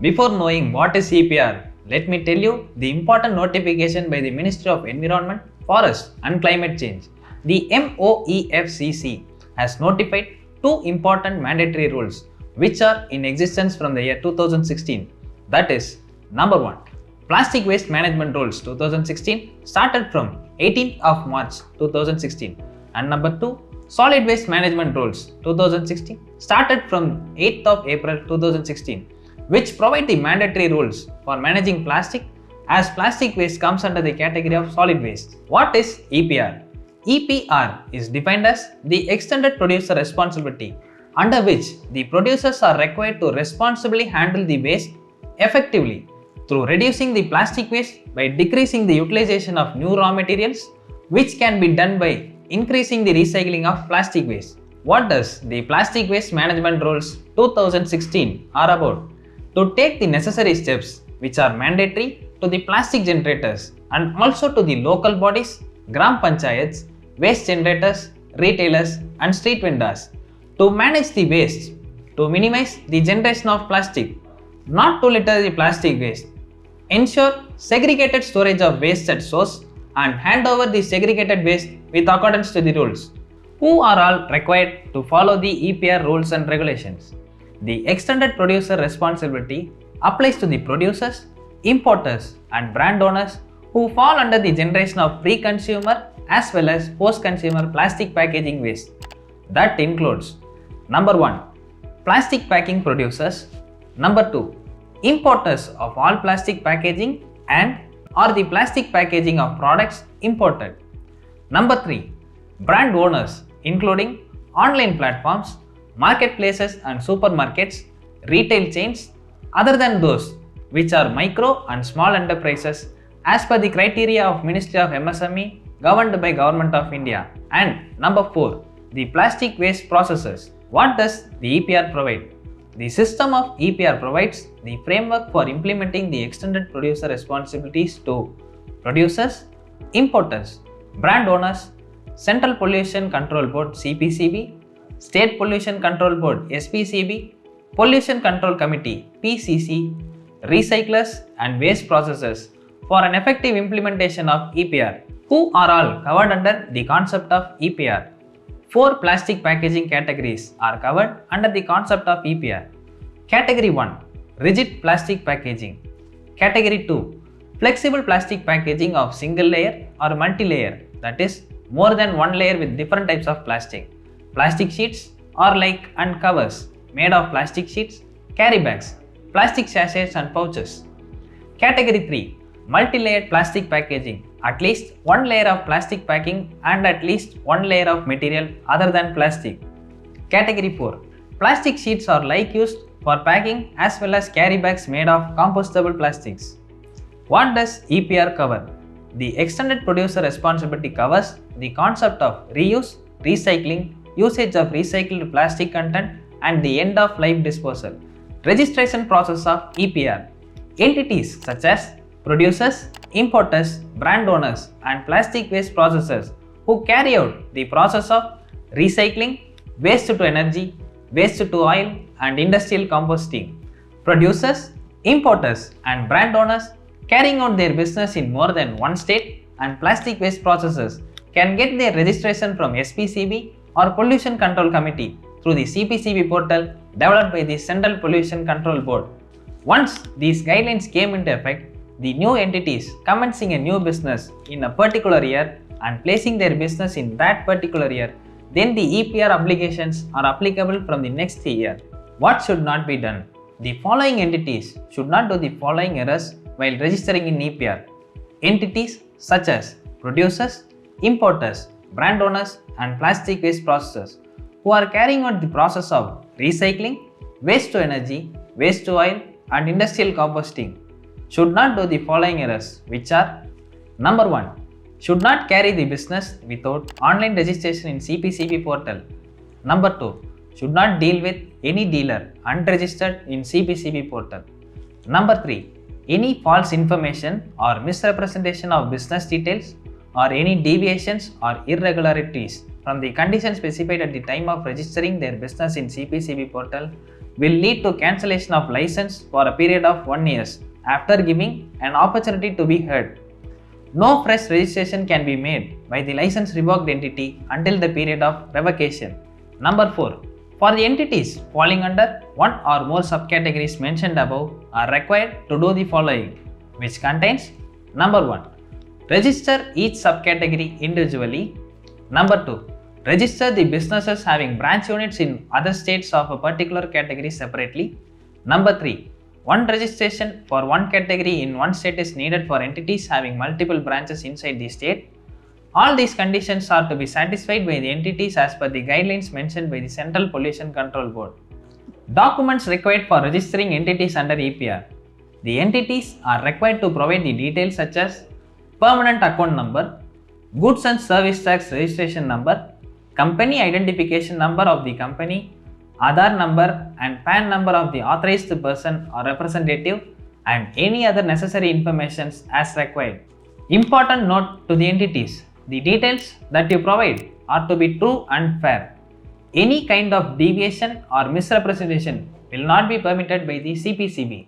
Before knowing what is EPR, let me tell you the important notification by the Ministry of Environment, Forest and Climate Change. The MOEFCC has notified two important mandatory rules which are in existence from the year 2016. That is, number 1, Plastic Waste Management Rules 2016 started from 18th of March 2016, and number 2, Solid Waste Management Rules 2016 started from 8th of April 2016, which provide the mandatory rules for managing plastic as plastic waste comes under the category of solid waste. What is EPR? EPR is defined as the Extended Producer Responsibility, under which the producers are required to responsibly handle the waste effectively through reducing the plastic waste by decreasing the utilization of new raw materials, which can be done by increasing the recycling of plastic waste. What does the Plastic Waste Management Rules 2016 are about? To take the necessary steps which are mandatory to the plastic generators and also to the local bodies, gram panchayats, waste generators, retailers and street vendors to manage the waste, to minimize the generation of plastic, not to litter the plastic waste, ensure segregated storage of waste at source and hand over the segregated waste with accordance to the rules. Who are all required to follow the EPR rules and regulations? The extended producer responsibility applies to the producers, importers and brand owners who fall under the generation of pre-consumer as well as post-consumer plastic packaging waste. That includes number 1, plastic packing producers, number 2, importers of all plastic packaging and or the plastic packaging of products imported. Number 3, brand owners including online platforms, marketplaces and supermarkets, retail chains other than those which are micro and small enterprises as per the criteria of Ministry of MSME governed by Government of India. And number 4, the plastic waste processors. What does the EPR provide? The system of EPR provides the framework for implementing the extended producer responsibilities to producers, importers, brand owners, Central Pollution Control Board CPCB, State Pollution Control Board SPCB, Pollution Control Committee PCC, recyclers and waste processors for an effective implementation of EPR. Who are all covered under the concept of EPR? 4 plastic packaging categories are covered under the concept of EPR. Category 1, rigid plastic packaging. Category 2, flexible plastic packaging of single layer or multi-layer, that is more than one layer with different types of plastic. Plastic sheets or like and covers made of plastic sheets, carry bags, plastic sachets and pouches. Category 3, multi-layered plastic packaging, at least one layer of plastic packing and at least one layer of material other than plastic. Category 4, plastic sheets are like used for packing as well as carry bags made of compostable plastics. What does EPR cover? The extended producer responsibility covers the concept of reuse, recycling, usage of recycled plastic content and the end of life disposal. Registration process of EPR. Entities such as producers, importers, brand owners and plastic waste processors who carry out the process of recycling, waste to energy, waste to oil and industrial composting. Producers, importers and brand owners carrying out their business in more than one state and plastic waste processors can get their registration from SPCB or Pollution Control Committee through the CPCB portal developed by the Central Pollution Control Board. Once these guidelines came into effect, the new entities commencing a new business in a particular year and placing their business in that particular year, then the EPR obligations are applicable from the next year. What should not be done? The following entities should not do the following errors while registering in EPR. Entities such as producers, importers, brand owners and plastic waste processors who are carrying out the process of recycling, waste to energy, waste to oil and industrial composting should not do the following errors, which are: number 1, should not carry the business without online registration in CPCB portal. Number 2, should not deal with any dealer unregistered in CPCB portal. Number 3, any false information or misrepresentation of business details or any deviations or irregularities from the conditions specified at the time of registering their business in CPCB portal will lead to cancellation of license for a period of 1 year after giving an opportunity to be heard. No fresh registration can be made by the license revoked entity until the period of revocation. Number 4. For the entities falling under one or more subcategories mentioned above are required to do the following, which contains: Number 1. Register each subcategory individually. Number 2. Register the businesses having branch units in other states of a particular category separately. Number 3. One registration for one category in one state is needed for entities having multiple branches inside the state. All these conditions are to be satisfied by the entities as per the guidelines mentioned by the Central Pollution Control Board. Documents required for registering entities under EPR. The entities are required to provide the details such as permanent account number, goods and service tax registration number, company identification number of the company, Aadhaar number and PAN number of the authorized person or representative, and any other necessary information as required. Important note to the entities: the details that you provide are to be true and fair. Any kind of deviation or misrepresentation will not be permitted by the CPCB.